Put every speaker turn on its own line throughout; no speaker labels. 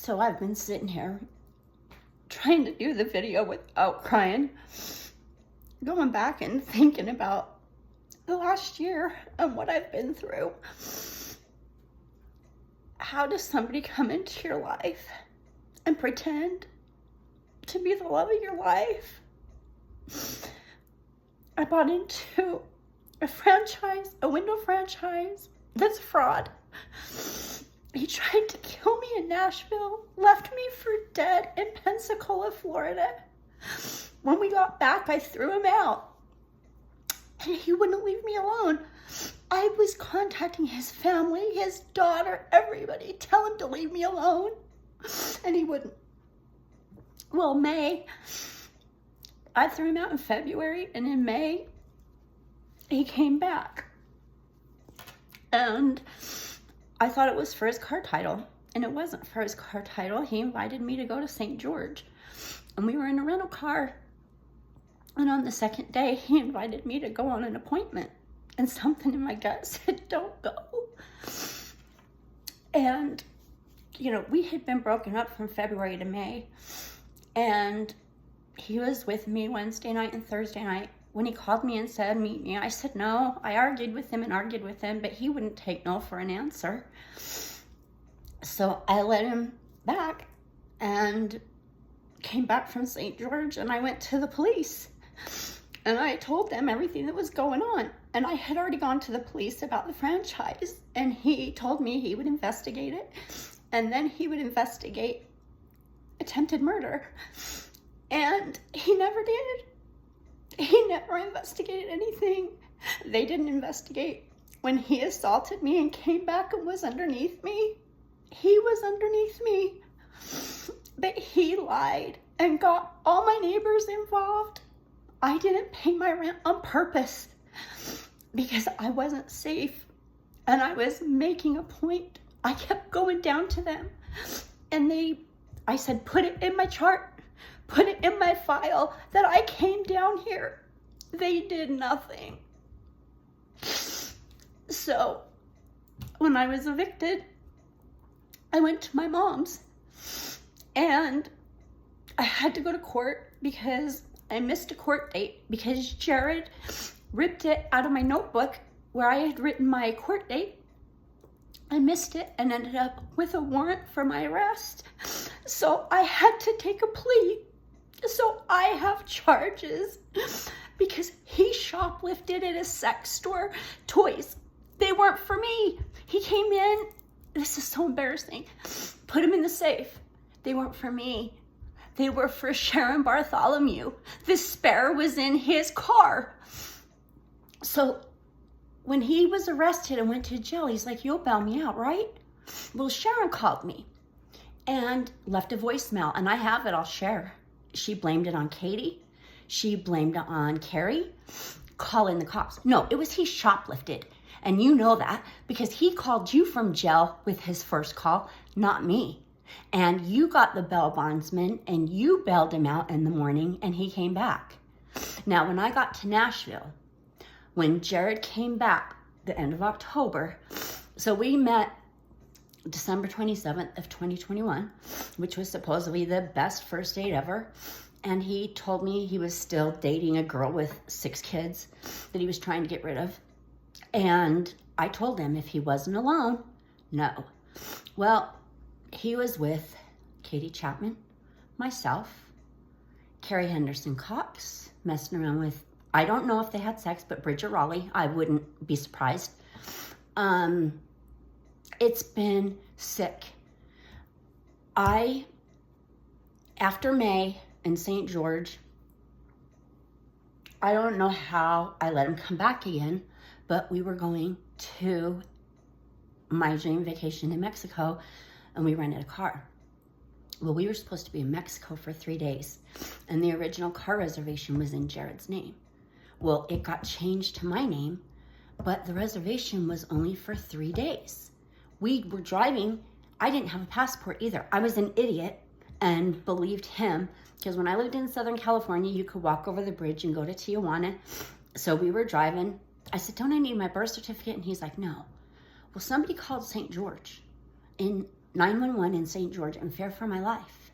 So I've been sitting here trying to do the video without crying, going back and thinking about the last year and what I've been through. How does somebody come into your life and pretend to be the love of your life? I bought into a franchise, a window franchise, that's fraud. He tried to kill me in Nashville, left me for dead in Pensacola, Florida. When we got back, I threw him out, and he wouldn't leave me alone. I was contacting his family, his daughter, everybody, tell him to leave me alone, and he wouldn't. Well, I threw him out in February, and in May, he came back. And I thought it was for his car title, and it wasn't for his car title. He invited me to go to St. George, and we were in a rental car. And on the second day, he invited me to go on an appointment, and something in my gut said, don't go. And, you know, we had been broken up from February to May, and he was with me Wednesday night and Thursday night. When he called me and said, meet me, I said no. I argued with him, but he wouldn't take no for an answer. So I let him back and came back from St. George, and I went to the police. And I told them everything that was going on. And I had already gone to the police about the franchise, and he told me he would investigate it, and then he would investigate attempted murder. And he never did. He never investigated anything. They didn't investigate when he assaulted me and came back and was underneath me. He was underneath me. But he lied and got all my neighbors involved. I didn't pay my rent on purpose because I wasn't safe, and I was making a point. I kept going down to them, and I said, put it in my chart. Put it in my file that I came down here. They did nothing. So when I was evicted, I went to my mom's, and I had to go to court because I missed a court date because Jared ripped it out of my notebook where I had written my court date. I missed it and ended up with a warrant for my arrest. So I had to take a plea. So I have charges because he shoplifted at a sex store toys. They weren't for me. He came in, this is so embarrassing, put them in the safe. They weren't for me. They were for Sharon Bartholomew. The spare was in his car. So when he was arrested and went to jail, he's like, you'll bail me out, right? Well, Sharon called me and left a voicemail, and I have it, I'll share. She blamed it on Katie. She blamed it on Carrie. Call in the cops. No, it was he shoplifted. And you know that because he called you from jail with his first call, not me. And you got the bail bondsman and you bailed him out in the morning and he came back. Now, when I got to Nashville, when Jared came back the end of October, so we met December 27th of 2021, which was supposedly the best first date ever. And he told me he was still dating a girl with 6 kids that he was trying to get rid of. And I told him if he wasn't alone, no. Well, he was with Katie Chapman, myself, Carrie Henderson Cox, messing around with, I don't know if they had sex, but Bridget Raleigh, I wouldn't be surprised. It's been sick. After May in St. George, I don't know how I let him come back again, but we were going to my dream vacation in Mexico, and we rented a car. Well, we were supposed to be in Mexico for 3 days, and the original car reservation was in Jared's name. Well, it got changed to my name, but the reservation was only for 3 days. We were driving. I didn't have a passport either. I was an idiot and believed him because when I lived in Southern California, you could walk over the bridge and go to Tijuana. So we were driving. I said, don't I need my birth certificate? And he's like, no. Well, somebody called St. George in 911 in St. George and fear for my life.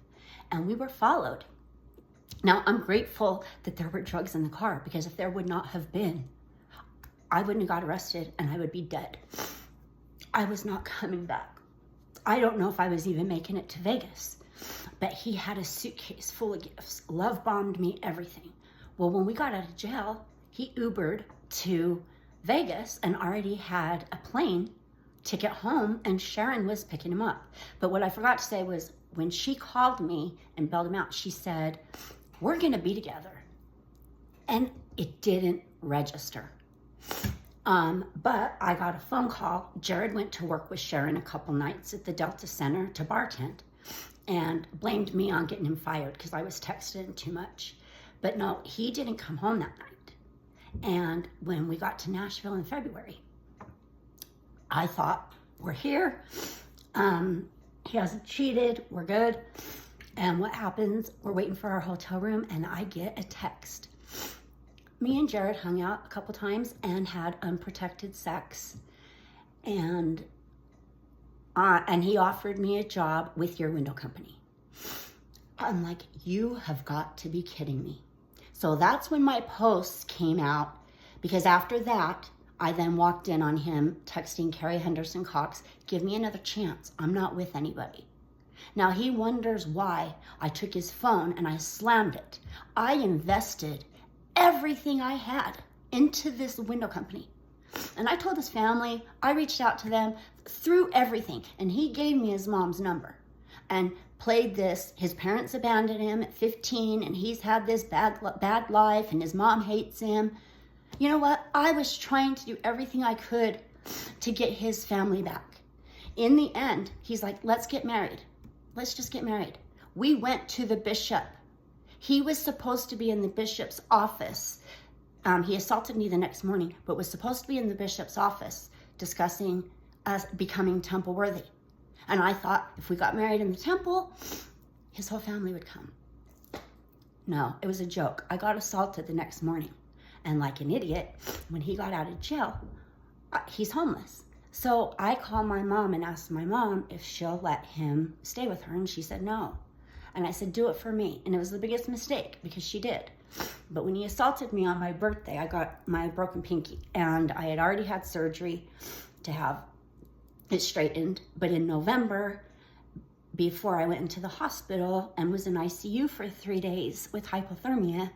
And we were followed. Now, I'm grateful that there were drugs in the car, because if there would not have been, I wouldn't have got arrested and I would be dead. I was not coming back. I don't know if I was even making it to Vegas, but he had a suitcase full of gifts, love bombed me, everything. Well, when we got out of jail, he Ubered to Vegas and already had a plane ticket home, and Sharon was picking him up. But what I forgot to say was, when she called me and bailed him out, she said, we're gonna be together. And it didn't register. But I got a phone call. Jared went to work with Sharon a couple nights at the Delta Center to bartend and blamed me on getting him fired because I was texting him too much. But no, he didn't come home that night. And when we got to Nashville in February, I thought, we're here. He hasn't cheated. We're good. And what happens? We're waiting for our hotel room, and I get a text. Me and Jared hung out a couple times and had unprotected sex. And he offered me a job with your window company. I'm like, you have got to be kidding me. So that's when my posts came out, because after that, I then walked in on him texting Carrie Henderson Cox, give me another chance. I'm not with anybody. Now he wonders why I took his phone and I slammed it. I invested everything I had into this window company. And I told his family, I reached out to them through everything. And he gave me his mom's number and played this. His parents abandoned him at 15 and he's had this bad life and his mom hates him. You know what? I was trying to do everything I could to get his family back. In the end, he's like, let's get married. Let's just get married. We went to the bishop. He was supposed to be in the bishop's office. He assaulted me the next morning, but was supposed to be in the bishop's office discussing us becoming temple worthy. And I thought if we got married in the temple, his whole family would come. No, it was a joke. I got assaulted the next morning. And like an idiot, when he got out of jail, he's homeless. So I called my mom and asked my mom if she'll let him stay with her. And she said no. And I said, do it for me. And it was the biggest mistake because she did. But when he assaulted me on my birthday, I got my broken pinky. And I had already had surgery to have it straightened. But in November, before I went into the hospital and was in ICU for 3 days with hypothermia,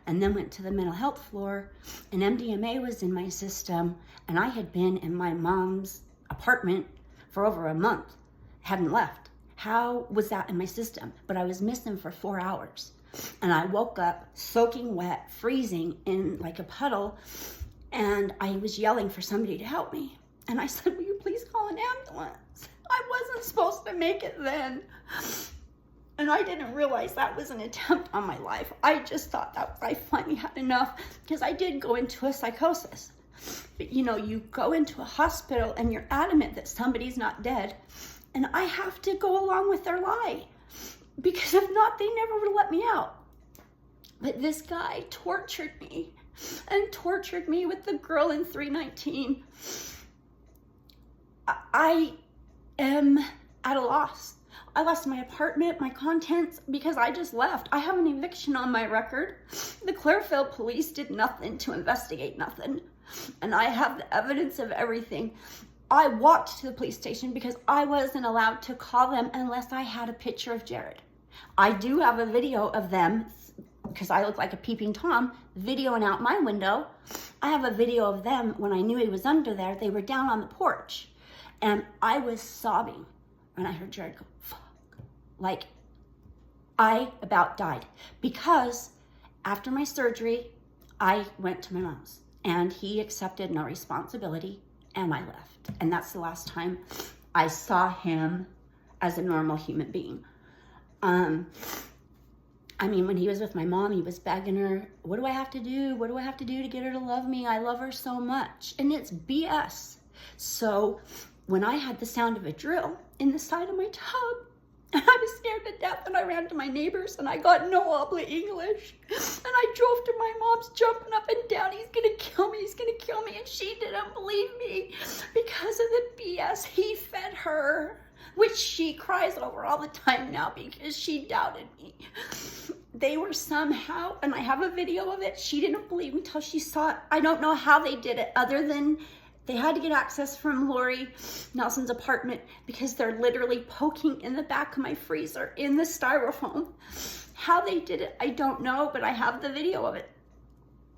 and then went to the mental health floor, and MDMA was in my system, and I had been in my mom's apartment for over a month, hadn't left. How was that in my system? But I was missing for 4 hours. And I woke up soaking wet, freezing in like a puddle, and I was yelling for somebody to help me. And I said, will you please call an ambulance? I wasn't supposed to make it then. And I didn't realize that was an attempt on my life. I just thought that I finally had enough, because I did go into a psychosis. But you know, you go into a hospital and you're adamant that somebody's not dead. And I have to go along with their lie, because if not, they never would let me out. But this guy tortured me and tortured me with the girl in 319. I am at a loss. I lost my apartment, my contents, because I just left. I have an eviction on my record. The Clearfield police did nothing to investigate nothing. And I have the evidence of everything. I walked to the police station because I wasn't allowed to call them unless I had a picture of Jared. I do have a video of them, because I look like a peeping Tom, videoing out my window. I have a video of them when I knew he was under there. They were down on the porch. And I was sobbing when I heard Jared go, fuck. Like, I about died. Because after my surgery, I went to my mom's. And he accepted no responsibility, and I left. And that's the last time I saw him as a normal human being. I mean, when he was with my mom, he was begging her, what do I have to do? What do I have to do to get her to love me? I love her so much. And it's BS. So when I had the sound of a drill in the side of my tub, and I was scared to death, and I ran to my neighbors, and I got no habla English. And I drove to my mom's, jumping up and down, he's gonna kill me, he's gonna kill me. And she didn't believe me because of the BS he fed her. which she cries over all the time now because she doubted me. They were somehow, and I have a video of it, she didn't believe me until she saw it. I don't know how they did it other than they had to get access from Lori Nelson's apartment because they're literally poking in the back of my freezer in the styrofoam. How they did it, I don't know, but I have the video of it.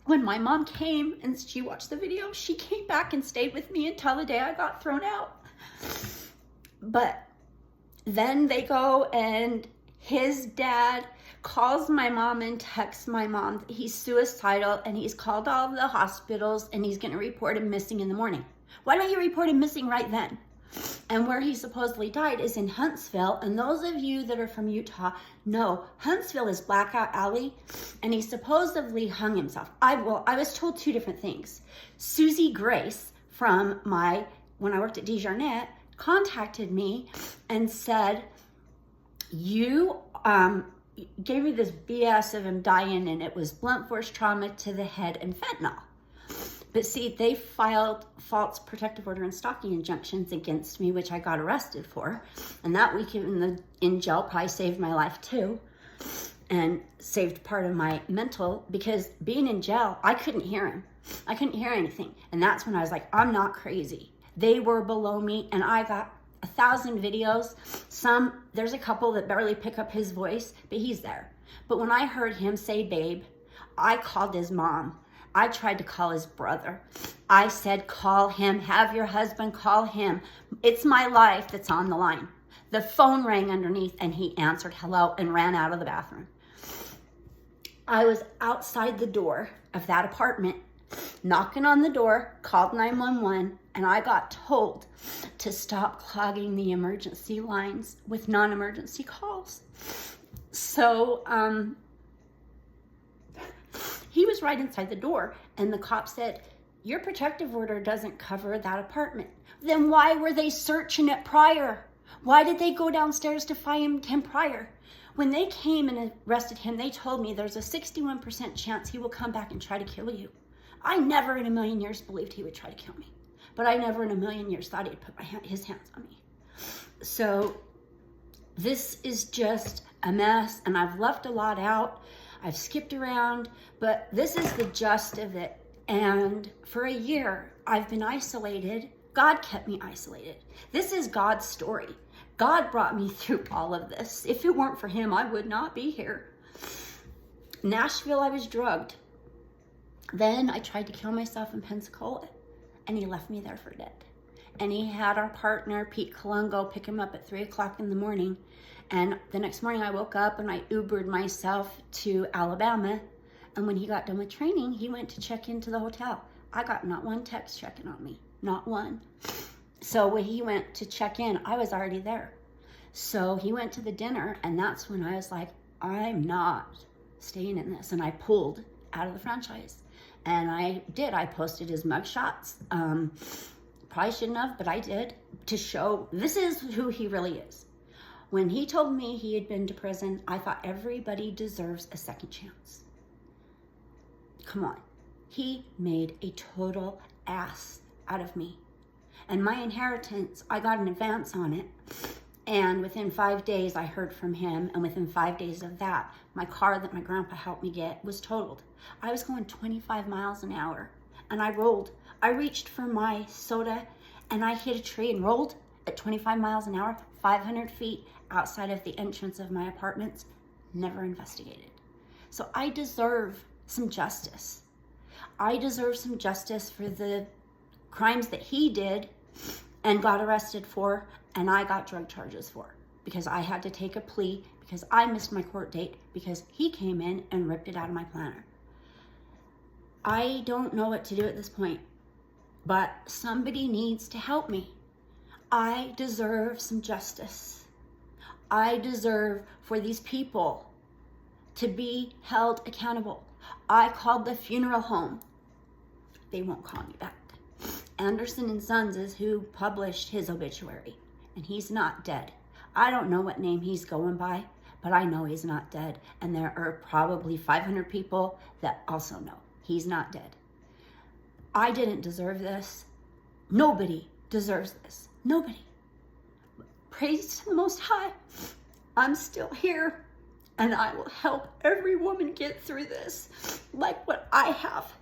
When my mom came and she watched the video, she came back and stayed with me until the day I got thrown out. But then they go and his dad calls my mom and texts my mom that he's suicidal and he's called all the hospitals and he's going to report him missing in the morning. Why don't you report him missing right then? And where he supposedly died is in Huntsville. And those of you that are from Utah know Huntsville is Blackout Alley, and he supposedly hung himself. I was told two different things. Susie Grace from when I worked at Desjardins contacted me and said, you gave me this BS of him dying and it was blunt force trauma to the head and fentanyl. But see, they filed false protective order and stalking injunctions against me, which I got arrested for. And that week in jail probably saved my life too. And saved part of my mental, because being in jail, I couldn't hear him. I couldn't hear anything. And that's when I was like, I'm not crazy. They were below me and I got 1,000 videos. There's a couple that barely pick up his voice, but he's there. But when I heard him say babe, I called his mom. I tried to call his brother. I said, call him, have your husband call him. It's my life that's on the line. The phone rang underneath and he answered hello and ran out of the bathroom. I was outside the door of that apartment, knocking on the door, called 911, and I got told to stop clogging the emergency lines with non-emergency calls. So, he was right inside the door, and the cop said, your protective order doesn't cover that apartment. Then why were they searching it prior? Why did they go downstairs to find him prior? When they came and arrested him, they told me there's a 61% chance he will come back and try to kill you. I never in a million years believed he would try to kill me, but I never in a million years thought he'd put his hands on me. So this is just a mess, and I've left a lot out. I've skipped around, but this is the gist of it. And for a year, I've been isolated. God kept me isolated. This is God's story. God brought me through all of this. If it weren't for him, I would not be here. Nashville, I was drugged. Then I tried to kill myself in Pensacola, and he left me there for dead. And he had our partner, Pete Colungo, pick him up at 3 o'clock in the morning. And the next morning I woke up and I Ubered myself to Alabama. And when he got done with training, he went to check into the hotel. I got not one text checking on me, not one. So when he went to check in, I was already there. So he went to the dinner, and that's when I was like, I'm not staying in this. And I pulled out of the franchise. And I did. I posted his mugshots. Probably shouldn't have, but I did, to show this is who he really is. When he told me he had been to prison, I thought everybody deserves a second chance. Come on. He made a total ass out of me. And my inheritance, I got an advance on it. And within 5 days, I heard from him. And within 5 days of that, my car that my grandpa helped me get was totaled. I was going 25 miles an hour. And I rolled. I reached for my soda, and I hit a tree and rolled at 25 miles an hour, 500 feet outside of the entrance of my apartments. Never investigated. So I deserve some justice. I deserve some justice for the crimes that he did and got arrested for, and I got drug charges for, because I had to take a plea, because I missed my court date, because he came in and ripped it out of my planner. I don't know what to do at this point, but somebody needs to help me. I deserve some justice. I deserve for these people to be held accountable. I called the funeral home. They won't call me back. Anderson & Sons is who published his obituary, and he's not dead. I don't know what name he's going by, but I know he's not dead, and there are probably 500 people that also know he's not dead. I didn't deserve this. Nobody deserves this. Nobody. praise to the Most High, I'm still here, and I will help every woman get through this like what I have.